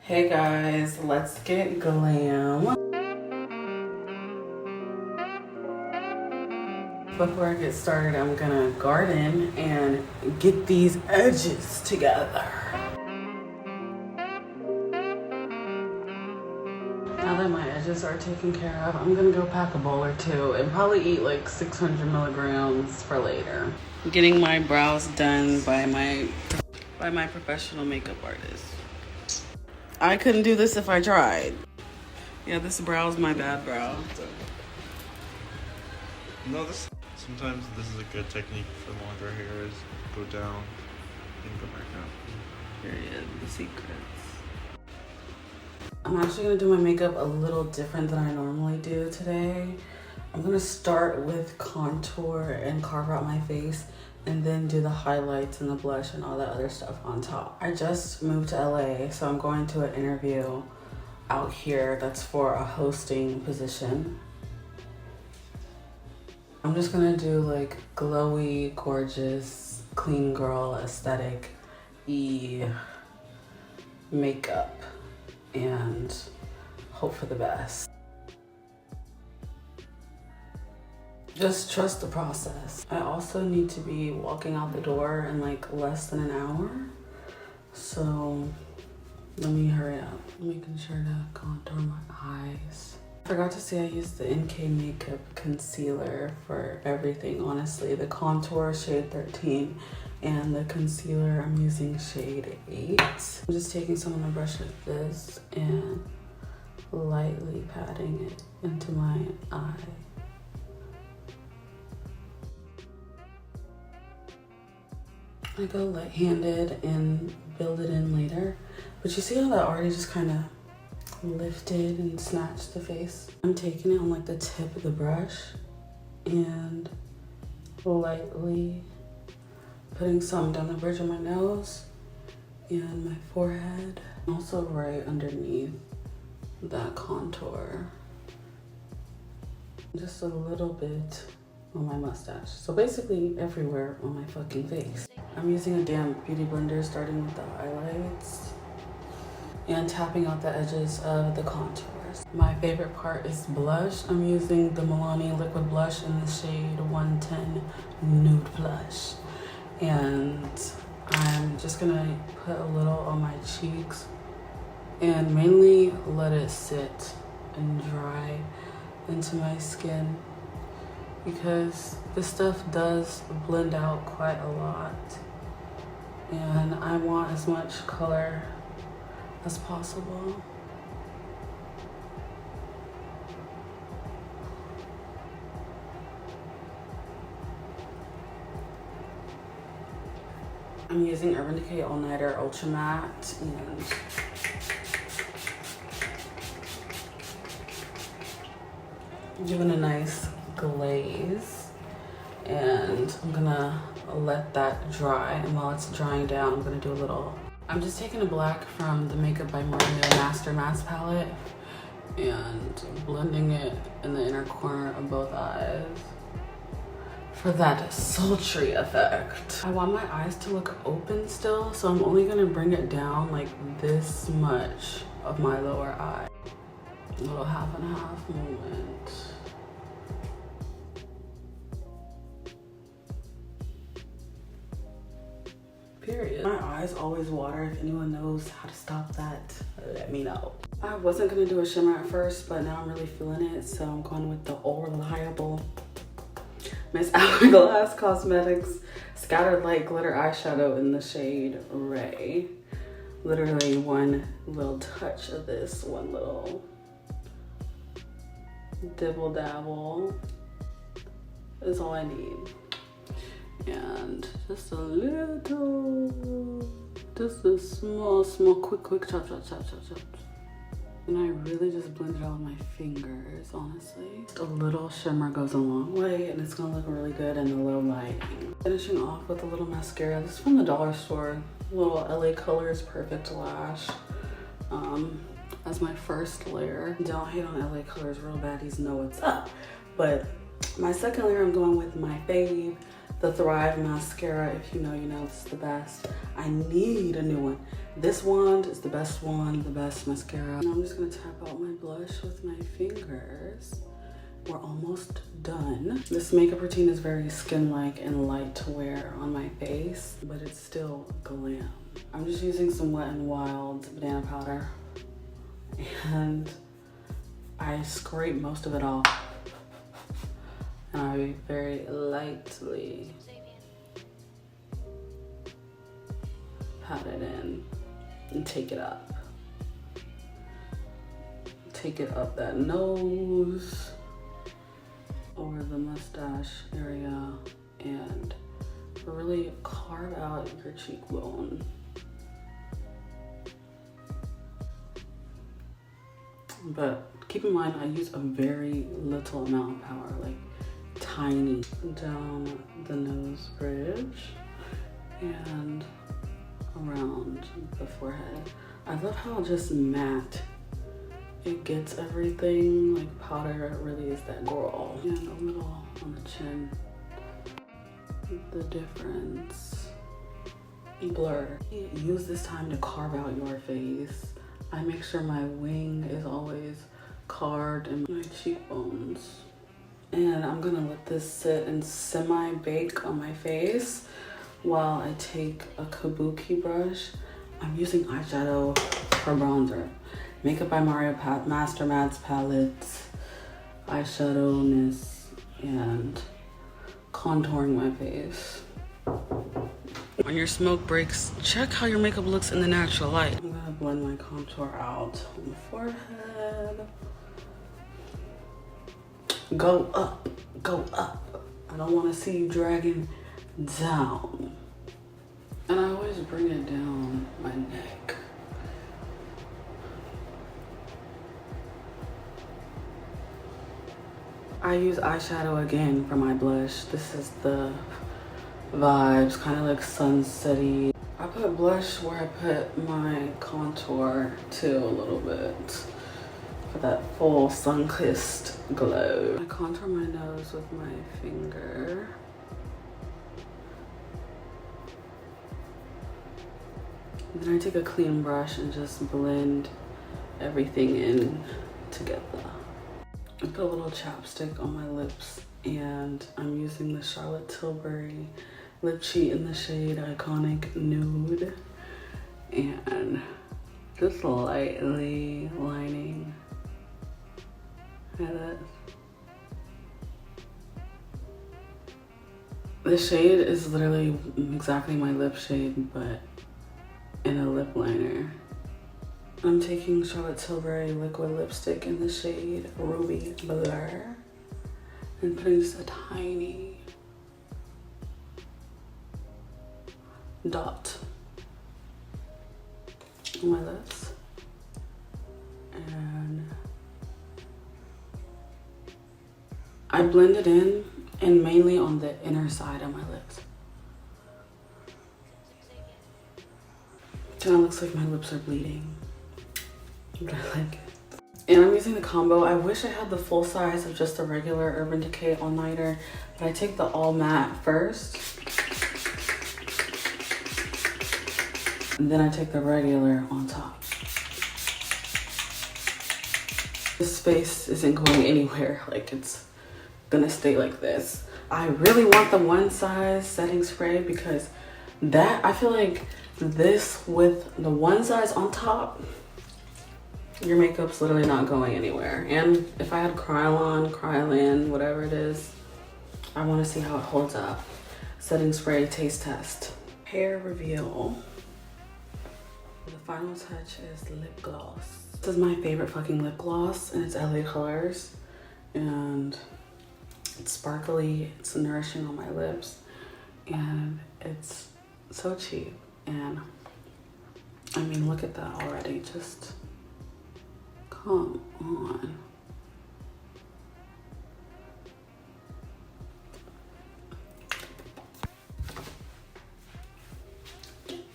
Hey guys, let's get glam. Before I get started, I'm gonna garden and get these edges together. Now that my edges are taken care of, I'm gonna go pack a bowl or two and probably eat like 600 milligrams for later. I'm getting my brows done by my professional makeup artist. I couldn't do this if I tried. Yeah, this brow's my bad brow. So. No, sometimes this is a good technique for longer hair is go down and go back up. Period. The secrets. I'm actually gonna do my makeup a little different than I normally do today. I'm gonna start with contour and carve out my face and then do the highlights and the blush and all that other stuff on top. I just moved to LA, so I'm going to an interview out here that's for a hosting position. I'm just gonna do like glowy, gorgeous, clean girl aesthetic-y makeup and hope for the best. Just trust the process. I also need to be walking out the door in like less than an hour. So let me hurry up. I'm making sure to contour my eyes. I forgot to say I used the NK Makeup Concealer for everything, honestly. The contour shade 13 and the concealer I'm using shade 8. I'm just taking some on the brush like this and lightly patting it into my eye. I go light-handed and build it in later. But you see how that already just kind of lifted and snatched the face? I'm taking it on like the tip of the brush and lightly putting some down the bridge of my nose and my forehead. Also right underneath that contour. Just a little bit on my mustache. So basically everywhere on my fucking face. I'm using a damp beauty blender starting with the highlights and tapping out the edges of the contours. My favorite part is blush. I'm using the Milani liquid blush in the shade 110 Nude Blush. And I'm just gonna put a little on my cheeks and mainly let it sit and dry into my skin, because this stuff does blend out quite a lot and I want as much color as possible. I'm using Urban Decay All Nighter Ultra Matte and giving a nice glaze, and I'm gonna let that dry, and while it's drying down I'm gonna do a little, I'm just taking a black from the Makeup by Mario Master Matte palette and blending it in the inner corner of both eyes for that sultry effect. I want my eyes to look open still, so I'm only gonna bring it down like this much of my lower eye. A little half and half movement. Period. My eyes always water. If anyone knows how to stop that, let me know. I wasn't gonna do a shimmer at first, but now I'm really feeling it, so I'm going with the all reliable Miss Hourglass Cosmetics Scattered Light Glitter Eyeshadow in the shade Ray. Literally one little touch of this, one little dibble dabble is all I need. And just a little, just a small, quick chop. And I really just blend it out with my fingers, honestly. Just a little shimmer goes a long way, and it's gonna look really good in the low lighting. Finishing off with a little mascara. This is from the dollar store. Little LA Colors Perfect Lash. As my first layer. Don't hate on LA Colors, real baddies know what's up. But my second layer, I'm going with my fave the Thrive mascara. If you know, you know, it's the best. I need a new one. This wand is the best wand, the best mascara. Now I'm just gonna tap out my blush with my fingers. We're almost done. This makeup routine is very skin-like and light to wear on my face, but it's still glam. I'm just using some Wet n Wild banana powder, and I scrape most of it off. And I very lightly pat it in and take it up. Take it up that nose, over the mustache area, and really carve out your cheekbone. But keep in mind, I use a very little amount of power, like tiny, down the nose bridge and around the forehead. I love how just matte it gets everything, like powder really is that girl. And a little on the chin, the difference, blur. Use this time to carve out your face. I make sure my wing is always carved and my cheekbones. And I'm gonna let this sit and semi-bake on my face while I take a kabuki brush. I'm using eyeshadow for bronzer. Makeup by Mario Master Mads palettes, eyeshadowness, and contouring my face. When your smoke breaks, check how your makeup looks in the natural light. I'm gonna blend my contour out on the forehead. Go up, go up. I don't wanna see you dragging down. And I always bring it down my neck. I use eyeshadow again for my blush. This is the Vibes, kind of like sunsetty. I put blush where I put my contour too, a little bit, for that full sun-kissed glow. I contour my nose with my finger. And then I take a clean brush and just blend everything in together. I put a little chapstick on my lips, and I'm using the Charlotte Tilbury Lip Cheat in the shade Iconic Nude, and just lightly lining at it. The shade is literally exactly my lip shade, but in a lip liner. I'm taking Charlotte Tilbury liquid lipstick in the shade Ruby Blur and putting just a tiny dot on my lips, and I blend it in and mainly on the inner side of my lips. Kind of looks like my lips are bleeding, but I like it. And I'm using the combo. I wish I had the full size of just the regular Urban Decay All Nighter, but I take the all matte first, and then I take the regular on top. This face isn't going anywhere, like it's gonna stay like this. I really want the one size setting spray because that, I feel like this with the one size on top, your makeup's literally not going anywhere. And if I had Kryolan, whatever it is, I want to see how it holds up. Setting spray taste test. Hair reveal. The final touch is lip gloss. This is my favorite fucking lip gloss, and it's LA Colors, and it's sparkly, it's nourishing on my lips, and it's so cheap. And I mean, look at that already, just come on.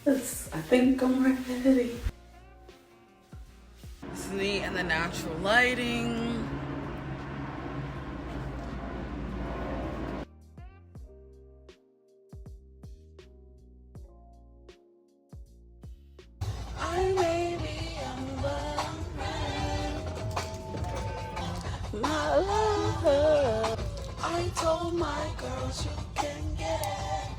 Yes, I think I'm ready. This is me in the natural lighting. I love her. I told my girl she can get it.